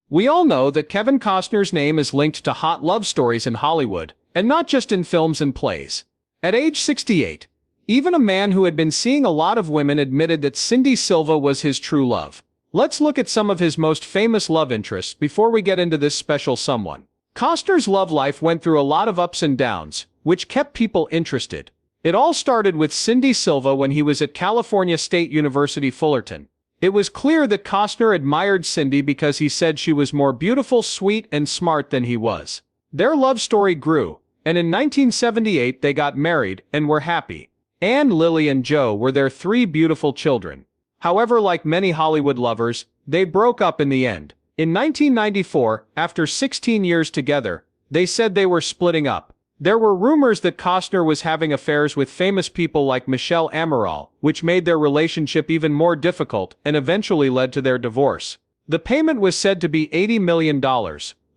We all know that Kevin Costner's name is linked to hot love stories in Hollywood, and not just in films and plays. At age 68, even a man who had been seeing a lot of women admitted that Cindy Silva was his true love. Let's look at some of his most famous love interests before we get into this special someone. Costner's love life went through a lot of ups and downs, which kept people interested. It all started with Cindy Silva when he was at California State University Fullerton. It was clear that Costner admired Cindy because he said she was more beautiful, sweet, and smart than he was. Their love story grew, and in 1978 they got married and were happy. Anne, Lily, and Joe were their three beautiful children. However, like many Hollywood lovers, they broke up in the end. In 1994, after 16 years together, they said they were splitting up. There were rumors that Costner was having affairs with famous people like Michelle Amaral, which made their relationship even more difficult and eventually led to their divorce. The payment was said to be $80 million,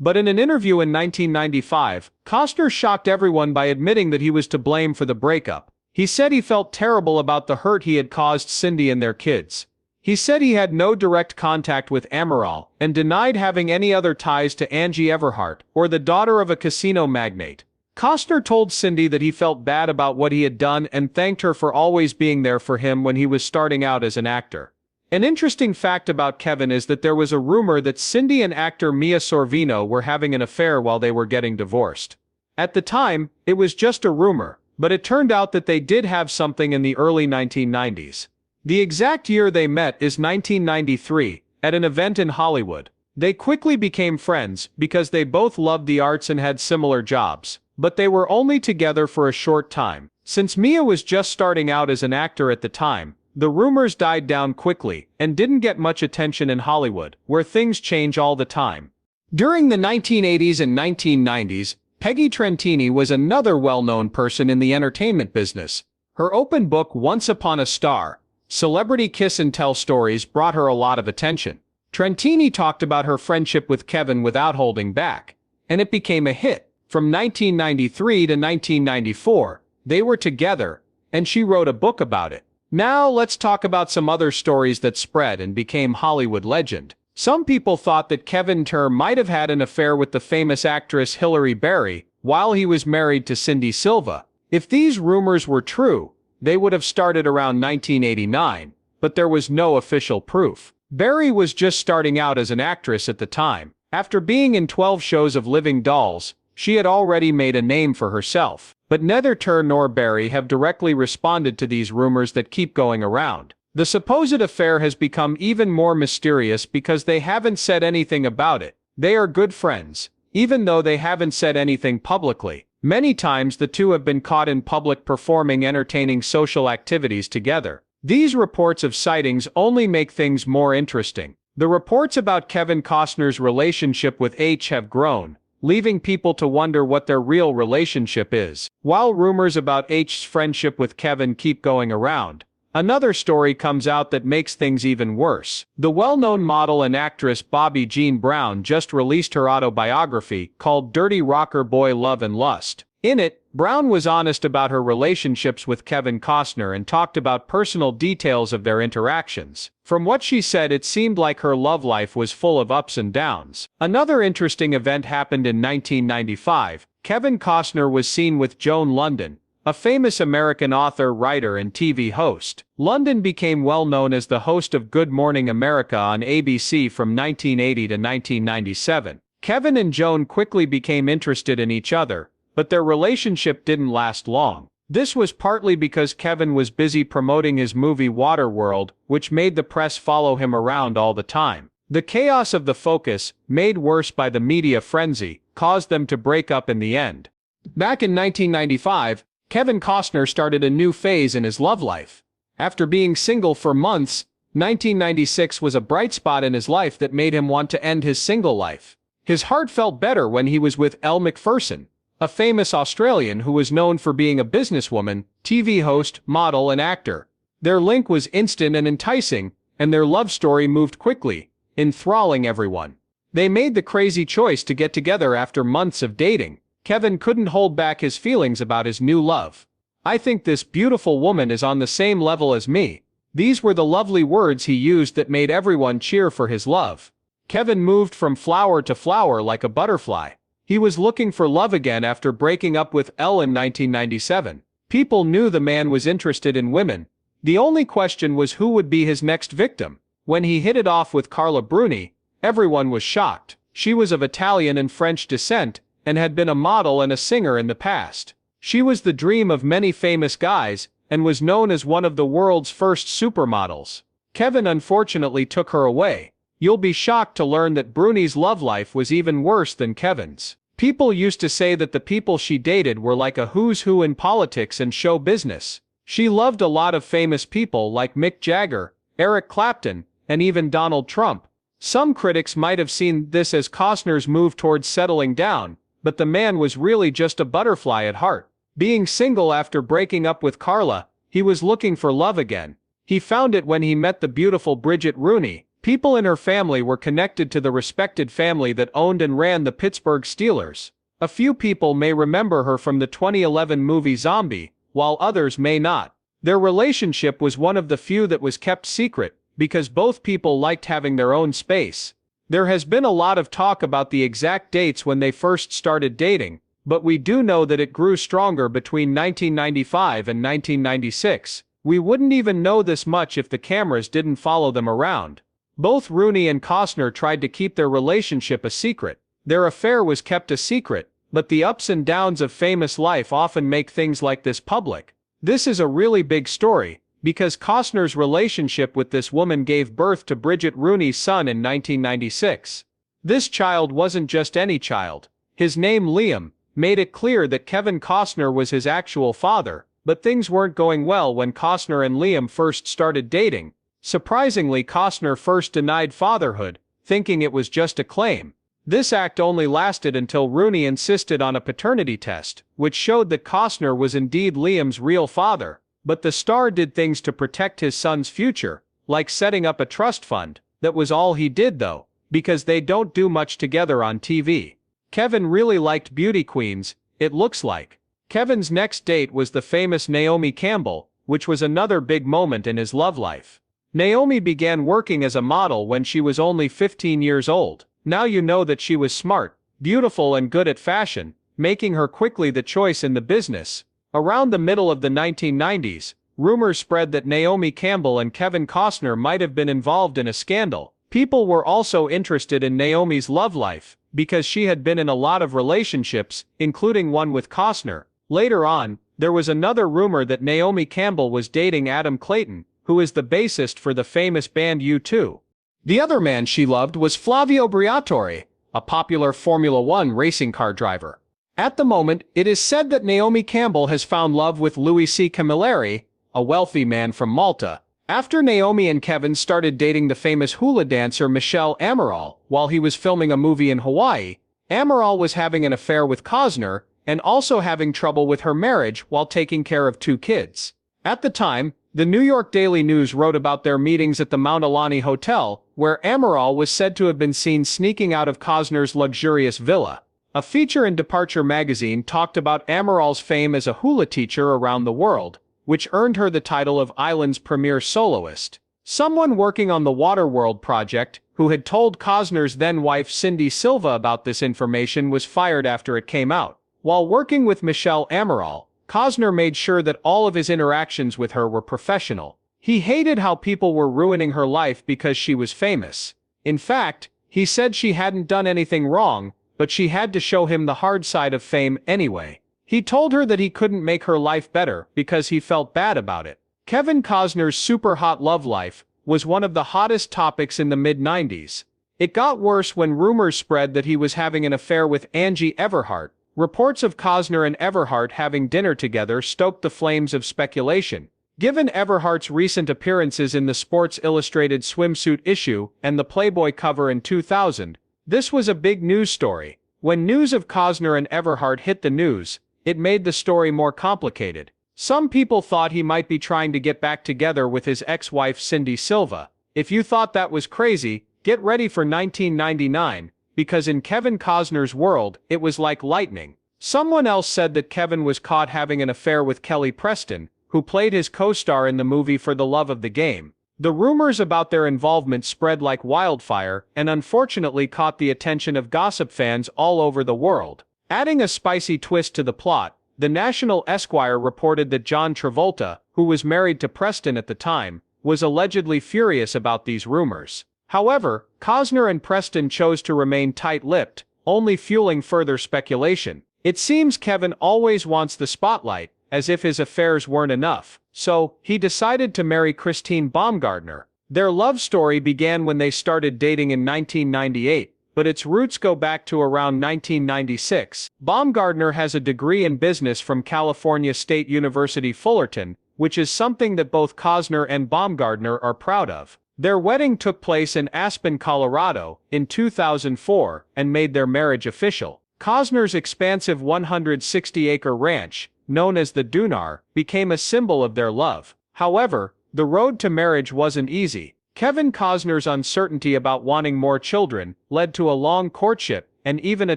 but in an interview in 1995, Costner shocked everyone by admitting that he was to blame for the breakup. He said he felt terrible about the hurt he had caused Cindy and their kids. He said he had no direct contact with Amaral and denied having any other ties to Angie Everhart or the daughter of a casino magnate. Costner told Cindy that he felt bad about what he had done and thanked her for always being there for him when he was starting out as an actor. An interesting fact about Kevin is that there was a rumor that Cindy and actor Mia Sorvino were having an affair while they were getting divorced. At the time, it was just a rumor, but it turned out that they did have something in the early 1990s. The exact year they met is 1993, at an event in Hollywood. They quickly became friends because they both loved the arts and had similar jobs. But they were only together for a short time. Since Mia was just starting out as an actor at the time, the rumors died down quickly and didn't get much attention in Hollywood, where things change all the time. During the 1980s and 1990s, Peggy Trentini was another well-known person in the entertainment business. Her open book Once Upon a Star, Celebrity Kiss and Tell Stories brought her a lot of attention. Trentini talked about her friendship with Kevin without holding back, and it became a hit. From 1993 to 1994, they were together, and she wrote a book about it. Now let's talk about some other stories that spread and became Hollywood legend. Some people thought that Kevin Turr might have had an affair with the famous actress Hilary Berry while he was married to Cindy Silva. If these rumors were true, they would have started around 1989, but there was no official proof. Berry was just starting out as an actress at the time. After being in 12 shows of Living Dolls, she had already made a name for herself, but neither Turr nor Berry have directly responded to these rumors that keep going around. The supposed affair has become even more mysterious because they haven't said anything about it. They are good friends, even though they haven't said anything publicly. Many times the two have been caught in public performing entertaining social activities together. These reports of sightings only make things more interesting. The reports about Kevin Costner's relationship with H have grown, leaving people to wonder what their real relationship is. While rumors about H's friendship with Kevin keep going around, another story comes out that makes things even worse. The well-known model and actress Bobbi Jean Brown just released her autobiography called Dirty Rocker Boy Love and Lust. In it, Brown was honest about her relationships with Kevin Costner and talked about personal details of their interactions. From what she said, it seemed like her love life was full of ups and downs. Another interesting event happened in 1995. Kevin Costner was seen with Joan Lunden, a famous American author, writer, and TV host. Lunden became well known as the host of Good Morning America on ABC from 1980 to 1997. Kevin and Joan quickly became interested in each other, but their relationship didn't last long. This was partly because Kevin was busy promoting his movie Waterworld, which made the press follow him around all the time. The chaos of the focus, made worse by the media frenzy, caused them to break up in the end. Back in 1995, Kevin Costner started a new phase in his love life. After being single for months, 1996 was a bright spot in his life that made him want to end his single life. His heart felt better when he was with Elle Macpherson, a famous Australian who was known for being a businesswoman, TV host, model, and actor. Their link was instant and enticing, and their love story moved quickly, enthralling everyone. They made the crazy choice to get together after months of dating. Kevin couldn't hold back his feelings about his new love. "I think this beautiful woman is on the same level as me." These were the lovely words he used that made everyone cheer for his love. Kevin moved from flower to flower like a butterfly. He was looking for love again after breaking up with Elle in 1997. People knew the man was interested in women. The only question was who would be his next victim. When he hit it off with Carla Bruni, everyone was shocked. She was of Italian and French descent, and had been a model and a singer in the past. She was the dream of many famous guys, and was known as one of the world's first supermodels. Kevin unfortunately took her away. You'll be shocked to learn that Bruni's love life was even worse than Kevin's. People used to say that the people she dated were like a who's who in politics and show business. She loved a lot of famous people like Mick Jagger, Eric Clapton, and even Donald Trump. Some critics might have seen this as Costner's move towards settling down, but the man was really just a butterfly at heart. Being single after breaking up with Carla, he was looking for love again. He found it when he met the beautiful Bridget Rooney. People in her family were connected to the respected family that owned and ran the Pittsburgh Steelers. A few people may remember her from the 2011 movie Zombie, while others may not. Their relationship was one of the few that was kept secret, because both people liked having their own space. There has been a lot of talk about the exact dates when they first started dating, but we do know that it grew stronger between 1995 and 1996. We wouldn't even know this much if the cameras didn't follow them around. Both Rooney and Costner tried to keep their relationship a secret. Their affair was kept a secret, but the ups and downs of famous life often make things like this public. This is a really big story, because Costner's relationship with this woman gave birth to Bridget Rooney's son in 1996. This child wasn't just any child. His name, Liam, made it clear that Kevin Costner was his actual father, but things weren't going well when Costner and Liam first started dating. Surprisingly, Costner first denied fatherhood, thinking it was just a claim. This act only lasted until Rooney insisted on a paternity test, which showed that Costner was indeed Liam's real father. But the star did things to protect his son's future, like setting up a trust fund. That was all he did though, because they don't do much together on TV. Kevin really liked beauty queens, it looks like. Kevin's next date was the famous Naomi Campbell, which was another big moment in his love life. Naomi began working as a model when she was only 15 years old. Now you know that she was smart, beautiful and good at fashion, making her quickly the choice in the business. Around the middle of the 1990s, rumors spread that Naomi Campbell and Kevin Costner might have been involved in a scandal. People were also interested in Naomi's love life, because she had been in a lot of relationships, including one with Costner. Later on, there was another rumor that Naomi Campbell was dating Adam Clayton, who is the bassist for the famous band U2. The other man she loved was Flavio Briatore, a popular Formula One racing car driver. At the moment, it is said that Naomi Campbell has found love with Louis C. Camilleri, a wealthy man from Malta. After Naomi and Kevin started dating the famous hula dancer Michelle Amaral while he was filming a movie in Hawaii, Amaral was having an affair with Costner and also having trouble with her marriage while taking care of 2 kids. At the time, the New York Daily News wrote about their meetings at the Mount Alani Hotel, where Amaral was said to have been seen sneaking out of Costner's luxurious villa. A feature in Departure magazine talked about Amaral's fame as a hula teacher around the world, which earned her the title of Island's premier soloist. Someone working on the Waterworld project, who had told Costner's then-wife Cindy Silva about this information, was fired after it came out. While working with Michelle Amaral, Costner made sure that all of his interactions with her were professional. He hated how people were ruining her life because she was famous. In fact, he said she hadn't done anything wrong, but she had to show him the hard side of fame anyway. He told her that he couldn't make her life better because he felt bad about it. Kevin Costner's super hot love life was one of the hottest topics in the mid-90s. It got worse when rumors spread that he was having an affair with Angie Everhart. Reports of Costner and Everhart having dinner together stoked the flames of speculation. Given Everhart's recent appearances in the Sports Illustrated swimsuit issue and the Playboy cover in 2000, this was a big news story. When news of Costner and Everhart hit the news, it made the story more complicated. Some people thought he might be trying to get back together with his ex-wife Cindy Silva. If you thought that was crazy, get ready for 1999, because in Kevin Costner's world, it was like lightning. Someone else said that Kevin was caught having an affair with Kelly Preston, who played his co-star in the movie For the Love of the Game. The rumors about their involvement spread like wildfire and unfortunately caught the attention of gossip fans all over the world. Adding a spicy twist to the plot, the National Esquire reported that John Travolta, who was married to Preston at the time, was allegedly furious about these rumors. However, Costner and Preston chose to remain tight-lipped, only fueling further speculation. It seems Kevin always wants the spotlight, as if his affairs weren't enough, so he decided to marry Christine Baumgartner. Their love story began when they started dating in 1998, but its roots go back to around 1996. Baumgartner has a degree in business from California State University Fullerton, which is something that both Costner and Baumgartner are proud of. Their wedding took place in Aspen, Colorado, in 2004, and made their marriage official. Costner's expansive 160-acre ranch, known as the Dunar, became a symbol of their love. However, the road to marriage wasn't easy. Kevin Costner's uncertainty about wanting more children led to a long courtship and even a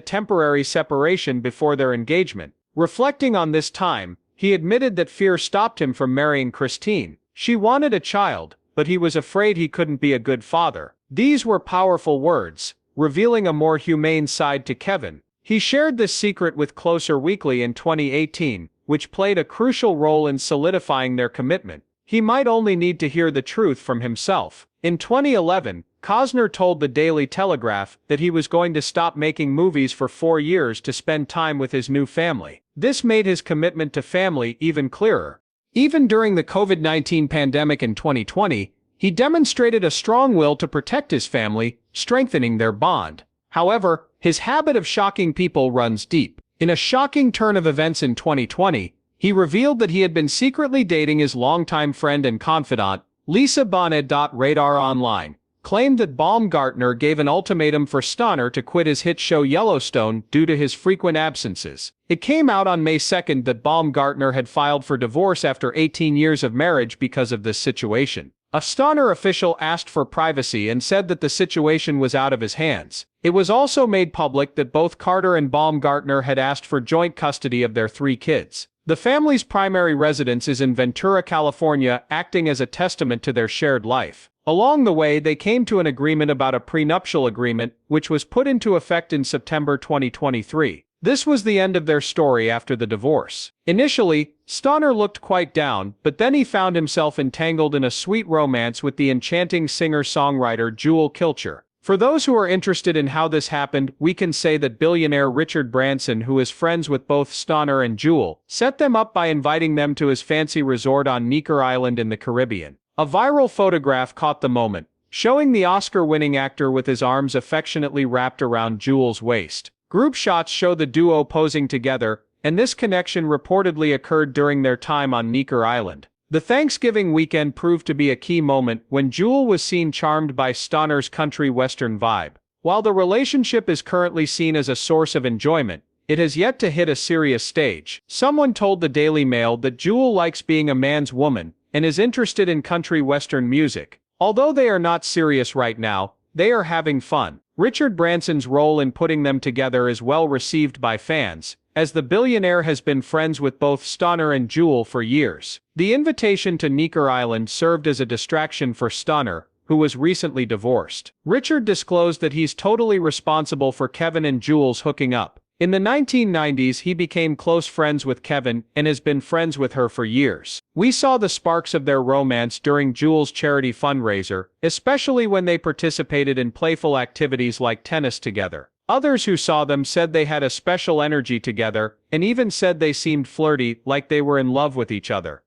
temporary separation before their engagement. Reflecting on this time, he admitted that fear stopped him from marrying Christine. She wanted a child, but he was afraid he couldn't be a good father. These were powerful words, revealing a more humane side to Kevin. He shared this secret with Closer Weekly in 2018, which played a crucial role in solidifying their commitment. He might only need to hear the truth from himself. In 2011, Costner told the Daily Telegraph that he was going to stop making movies for 4 years to spend time with his new family. This made his commitment to family even clearer. Even during the COVID-19 pandemic in 2020, he demonstrated a strong will to protect his family, strengthening their bond. However, his habit of shocking people runs deep. In a shocking turn of events in 2020, he revealed that he had been secretly dating his longtime friend and confidant, Lisa Bonet. Radar Online claimed that Baumgartner gave an ultimatum for Costner to quit his hit show Yellowstone due to his frequent absences. It came out on May 2 that Baumgartner had filed for divorce after 18 years of marriage because of this situation. A Costner official asked for privacy and said that the situation was out of his hands. It was also made public that both Carter and Baumgartner had asked for joint custody of their 3 kids. The family's primary residence is in Ventura, California, acting as a testament to their shared life. Along the way, they came to an agreement about a prenuptial agreement, which was put into effect in September 2023. This was the end of their story after the divorce. Initially, Costner looked quite down, but then he found himself entangled in a sweet romance with the enchanting singer-songwriter Jewel Kilcher. For those who are interested in how this happened, we can say that billionaire Richard Branson, who is friends with both Costner and Jewel, set them up by inviting them to his fancy resort on Necker Island in the Caribbean. A viral photograph caught the moment, showing the Oscar-winning actor with his arms affectionately wrapped around Jewel's waist. Group shots show the duo posing together, and this connection reportedly occurred during their time on Necker Island. The Thanksgiving weekend proved to be a key moment when Jewel was seen charmed by Costner's country western vibe. While the relationship is currently seen as a source of enjoyment, it has yet to hit a serious stage. Someone told the Daily Mail that Jewel likes being a man's woman and is interested in country western music. Although they are not serious right now, they are having fun. Richard Branson's role in putting them together is well received by fans, as the billionaire has been friends with both Costner and Jewel for years. The invitation to Necker Island served as a distraction for Costner, who was recently divorced. Richard disclosed that he's totally responsible for Kevin and Jewel's hooking up. In the 1990s, he became close friends with Kevin and has been friends with her for years. We saw the sparks of their romance during Jewel's charity fundraiser, especially when they participated in playful activities like tennis together. Others who saw them said they had a special energy together, and even said they seemed flirty, like they were in love with each other.